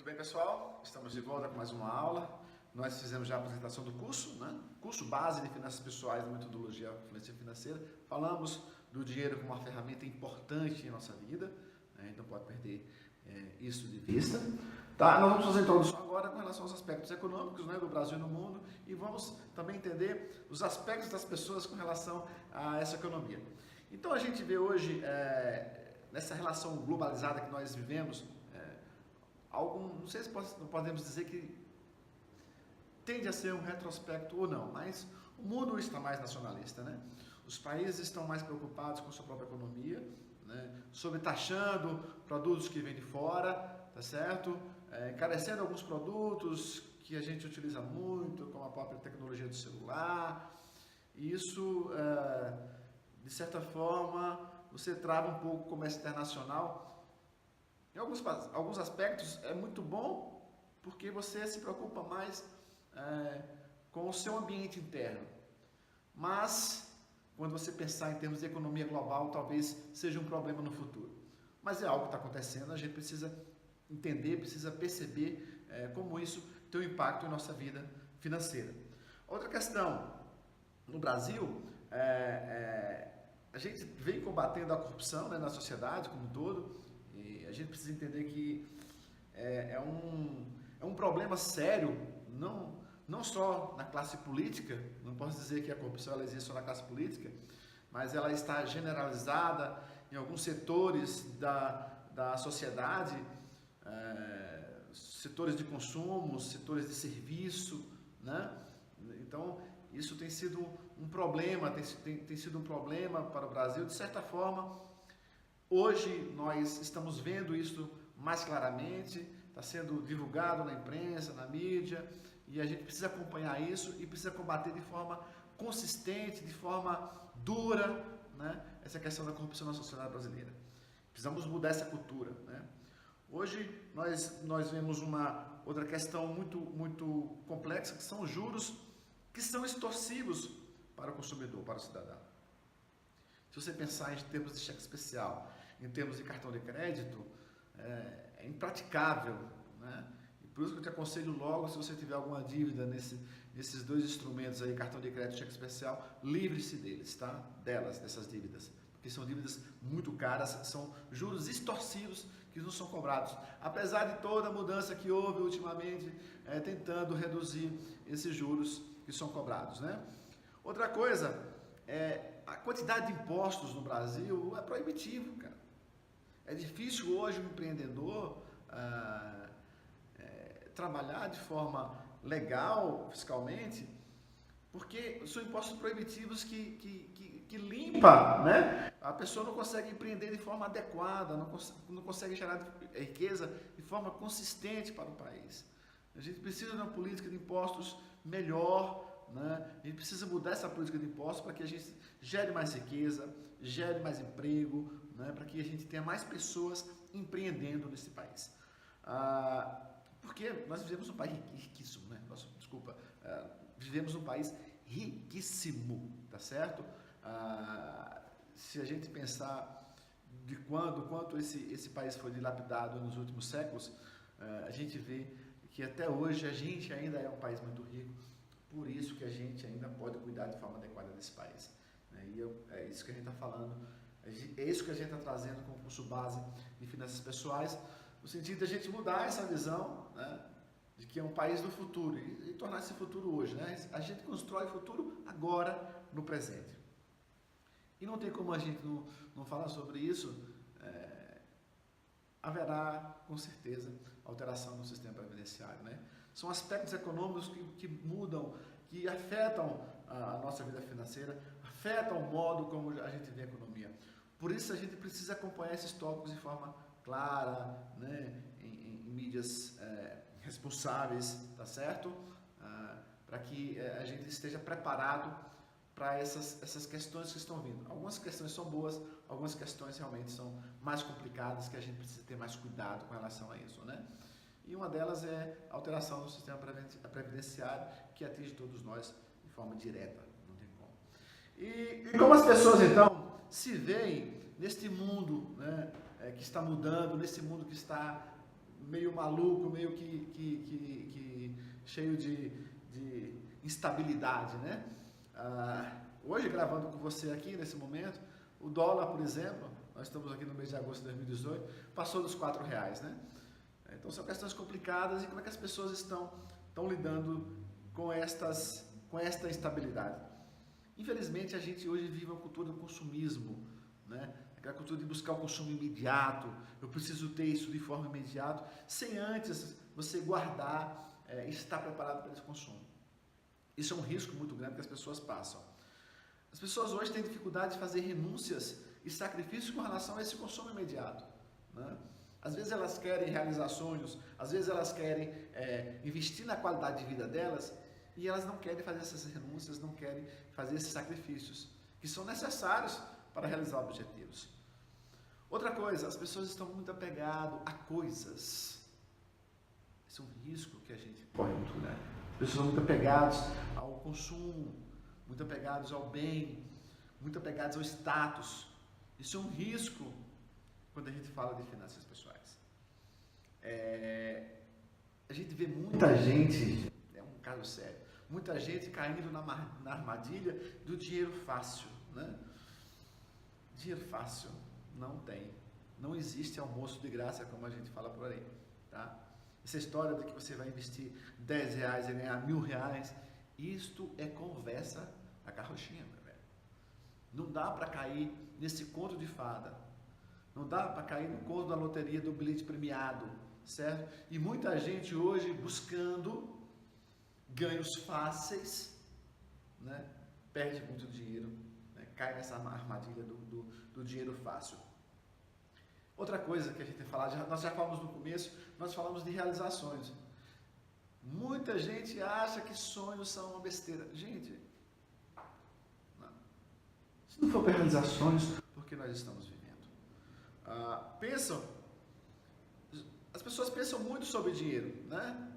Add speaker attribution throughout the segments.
Speaker 1: bem, pessoal? Estamos de volta com mais uma aula. Nós fizemos já a apresentação do curso, né? Curso base de finanças pessoais e metodologia financeira. Falamos do dinheiro como uma ferramenta importante em nossa vida, né? A gente não pode perder isso de vista. Tá? Nós vamos fazer a introdução agora com relação aos aspectos econômicos, né, do Brasil e no mundo, e vamos também entender os aspectos das pessoas com relação a essa economia. Então a gente vê hoje, nessa relação globalizada que nós vivemos, não sei se podemos dizer que tende a ser um retrospecto ou não, mas o mundo está mais nacionalista, né? Os países estão mais preocupados com sua própria economia, né? Sobretaxando produtos que vêm de fora, tá certo? Encarecendo alguns produtos que a gente utiliza muito, como a própria tecnologia do celular. E isso, de certa forma, você trava um pouco o comércio internacional. Em alguns aspectos é muito bom, porque você se preocupa mais com o seu ambiente interno. Mas, quando você pensar em termos de economia global, talvez seja um problema no futuro. Mas é algo que está acontecendo, a gente precisa entender, precisa perceber como isso tem um impacto em nossa vida financeira. Outra questão, no Brasil, a gente vem combatendo a corrupção, né, na sociedade como um todo, e a gente precisa entender que é um problema sério, não só na classe política. Não posso dizer que a corrupção ela existe só na classe política, mas ela está generalizada em alguns setores da sociedade, setores de consumo, setores de serviço, né? Então, isso tem sido um problema, tem sido um problema para o Brasil. De certa forma, hoje nós estamos vendo isso mais claramente, está sendo divulgado na imprensa, na mídia, e a gente precisa acompanhar isso e precisa combater de forma consistente, de forma dura, né, essa questão da corrupção na sociedade brasileira. Precisamos mudar essa cultura, né? Hoje nós vemos uma outra questão muito complexa, que são os juros que são extorsivos para o consumidor, para o cidadão. Se você pensar em termos de cheque especial, em termos de cartão de crédito, é impraticável, né? E por isso que eu te aconselho logo, se você tiver alguma dívida nesses dois instrumentos aí, cartão de crédito e cheque especial, livre-se deles, tá? Dessas dívidas, porque são dívidas muito caras, são juros extorsivos que não são cobrados, apesar de toda a mudança que houve ultimamente, tentando reduzir esses juros que são cobrados, né? Outra coisa, a quantidade de impostos no Brasil é proibitivo, cara. É difícil hoje um empreendedor trabalhar de forma legal, fiscalmente, porque são impostos proibitivos que limpa, né? A pessoa não consegue empreender de forma adequada, não consegue gerar riqueza de forma consistente para o país. A gente precisa de uma política de impostos melhor, né? A gente precisa mudar essa política de impostos para que a gente gere mais riqueza, gere mais emprego, né? Para que a gente tenha mais pessoas empreendendo nesse país. Porque nós vivemos um país riquíssimo, né? Vivemos um país riquíssimo, tá certo? Se a gente pensar de quanto esse país foi dilapidado nos últimos séculos, a gente vê que até hoje a gente ainda é um país muito rico, por isso que a gente ainda pode cuidar de forma adequada desse país. E é isso que a gente está falando, é isso que a gente está trazendo como curso base de finanças pessoais, no sentido de a gente mudar essa visão, né, de que é um país do futuro e tornar esse futuro hoje, né? A gente constrói o futuro agora, no presente. E não tem como a gente não falar sobre isso. Haverá, com certeza, alteração no sistema previdenciário, né? São aspectos econômicos que mudam, que afetam a nossa vida financeira, afetam o modo como a gente vê a economia. Por isso a gente precisa acompanhar esses tópicos de forma clara, né? Em mídias responsáveis, tá certo? Para que a gente esteja preparado para essas questões que estão vindo. Algumas questões são boas, algumas questões realmente são mais complicadas, que a gente precisa ter mais cuidado com relação a isso, né? E uma delas é a alteração do sistema previdenciário, que atinge todos nós de forma direta, não tem como. E como as pessoas, então, se veem neste mundo, né, que está mudando, nesse mundo que está meio maluco, meio que cheio de instabilidade, né? Hoje, gravando com você aqui, nesse momento, o dólar, por exemplo, nós estamos aqui no mês de agosto de 2018, passou dos R$4, né? Então são questões complicadas, e como é que as pessoas estão lidando com esta instabilidade? Infelizmente, a gente hoje vive uma cultura do consumismo, né? Aquela cultura de buscar o consumo imediato, eu preciso ter isso de forma imediata, sem antes você guardar e estar preparado para esse consumo. Isso é um risco muito grande que as pessoas passam. As pessoas hoje têm dificuldade de fazer renúncias e sacrifícios com relação a esse consumo imediato, né? Às vezes elas querem realizar sonhos, às vezes elas querem investir na qualidade de vida delas, e elas não querem fazer essas renúncias, não querem fazer esses sacrifícios, que são necessários para realizar objetivos. Outra coisa, as pessoas estão muito apegadas a coisas. Esse é um risco que a gente corre muito, né? As pessoas são muito apegadas ao consumo, muito apegados ao bem, muito apegados ao status. Isso é um risco quando a gente fala de finanças pessoais. A gente vê muita gente, é um caso sério, muita gente caindo na armadilha do dinheiro fácil, né? Dinheiro fácil não tem. Não existe almoço de graça, como a gente fala por aí, tá? Essa história de que você vai investir R$10 e ganhar R$1.000, isto é conversa a carrochinha, meu velho. Não dá para cair nesse conto de fada. Não dá para cair no conto da loteria do bilhete premiado, certo? E muita gente hoje buscando ganhos fáceis, né? Perde muito dinheiro, né? Cai nessa armadilha do dinheiro fácil. Outra coisa que a gente tem falado, nós já falamos no começo, nós falamos de realizações. Muita gente acha que sonhos são uma besteira. Gente, não. Se não for para realizar sonhos, por que nós estamos vivendo? As pessoas pensam muito sobre dinheiro, né?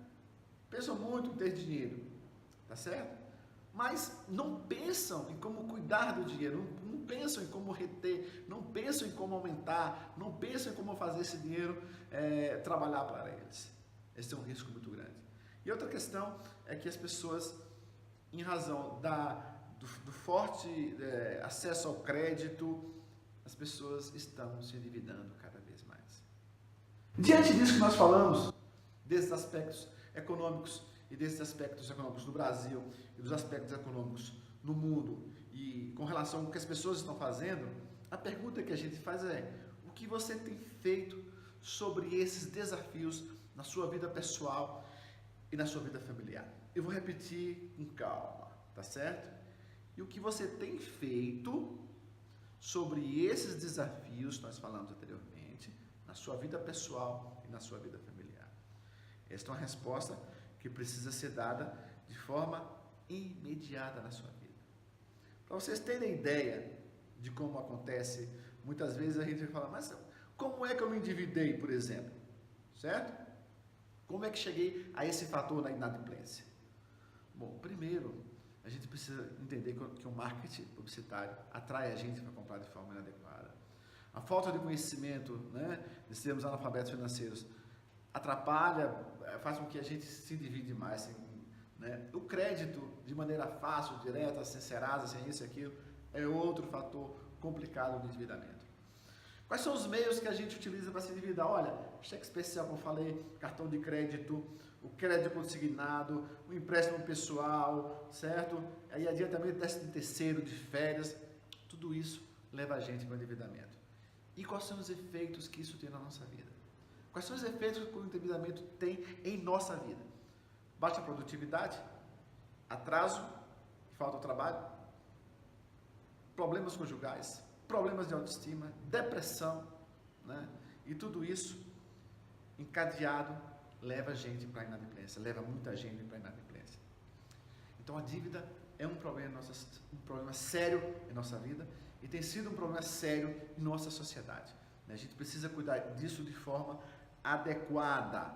Speaker 1: Pensam muito em ter dinheiro, tá certo? Mas não pensam em como cuidar do dinheiro, não pensam em como reter, não pensam em como aumentar, não pensam em como fazer esse dinheiro trabalhar para eles. Esse é um risco muito grande. E outra questão é que as pessoas, em razão do forte acesso ao crédito, as pessoas estão se endividando cada vez mais. Diante disso que nós falamos, desses aspectos econômicos e desses aspectos econômicos do Brasil e dos aspectos econômicos no mundo, e com relação ao que as pessoas estão fazendo, a pergunta que a gente faz é: o que você tem feito sobre esses desafios na sua vida pessoal e na sua vida familiar? Eu vou repetir com calma, tá certo? E o que você tem feito sobre esses desafios que nós falamos anteriormente, na sua vida pessoal e na sua vida familiar? Esta é uma resposta que precisa ser dada de forma imediata na sua vida. Para vocês terem ideia de como acontece, muitas vezes a gente fala: mas como é que eu me endividei, por exemplo? Certo? Como é que cheguei a esse fator da inadimplência? Bom, primeiro, a gente precisa entender que o marketing publicitário atrai a gente para comprar de forma inadequada. A falta de conhecimento, né, desses termos analfabetos financeiros, atrapalha, faz com que a gente se endivide mais. Né? O crédito, de maneira fácil, direta, sem Serasa, sem isso e aquilo, é outro fator complicado do endividamento. Quais são os meios que a gente utiliza para se endividar? Olha, cheque especial, como eu falei, cartão de crédito, o crédito consignado, o empréstimo pessoal, certo? Aí adiantamento terceiro, de férias, tudo isso leva a gente para o endividamento. E quais são os efeitos que isso tem na nossa vida? Quais são os efeitos que o endividamento tem em nossa vida? Baixa produtividade, atraso, falta de trabalho, problemas conjugais, problemas de autoestima, depressão, né? E tudo isso encadeado leva a gente para a inadimplência, leva muita gente para a inadimplência. Então a dívida é um problema sério em nossa vida e tem sido um problema sério em nossa sociedade. A gente precisa cuidar disso de forma adequada.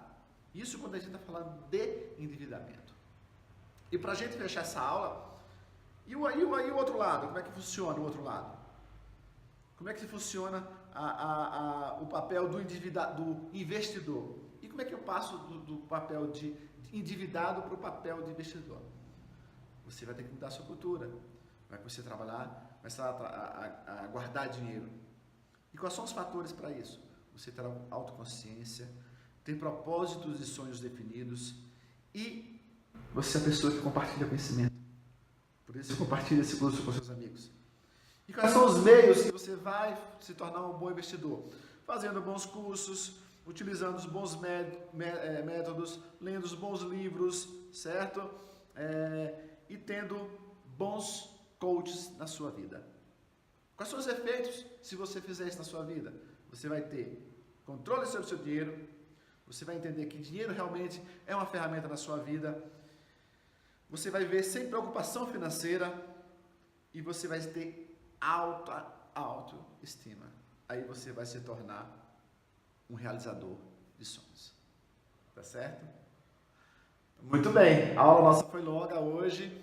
Speaker 1: Isso quando a gente está falando de endividamento. E para a gente fechar essa aula, e o outro lado? Como é que funciona o outro lado? Como é que funciona o papel do investidor? E como é que eu passo do papel de endividado para o papel de investidor? Você vai ter que mudar a sua cultura, vai começar a trabalhar, começar a guardar dinheiro. E quais são os fatores para isso? Você ter autoconsciência, ter propósitos e sonhos definidos e você é a pessoa que compartilha conhecimento. Por isso, compartilha esse curso com seus amigos. E quais são os meios que você vai se tornar um bom investidor? Fazendo bons cursos, utilizando os bons métodos, lendo os bons livros, certo? E tendo bons coaches na sua vida. Quais são os efeitos se você fizer isso na sua vida? Você vai ter controle sobre o seu dinheiro, você vai entender que dinheiro realmente é uma ferramenta na sua vida, você vai viver sem preocupação financeira e você vai ter autoestima. Aí você vai se tornar um realizador de sonhos. Tá certo? Muito bem, a aula nossa foi longa hoje,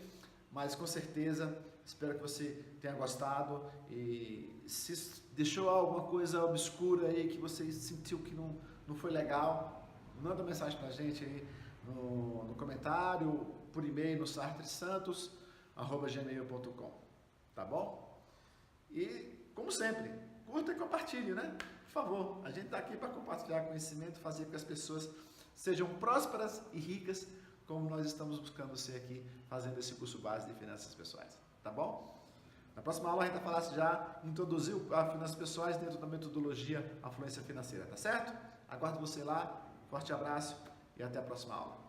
Speaker 1: mas com certeza espero que você tenha gostado e se deixou alguma coisa obscura aí que você sentiu que não foi legal, manda mensagem pra gente aí no comentário, por e-mail no sartresantos@gmail.com, tá bom? E, como sempre, curta e compartilhe, né? Por favor, a gente está aqui para compartilhar conhecimento, fazer com que as pessoas sejam prósperas e ricas, como nós estamos buscando ser aqui, fazendo esse curso base de finanças pessoais, tá bom? Na próxima aula a gente vai falar já, introduzir as finanças pessoais dentro da metodologia A Fluência Financeira, tá certo? Aguardo você lá, forte abraço e até a próxima aula.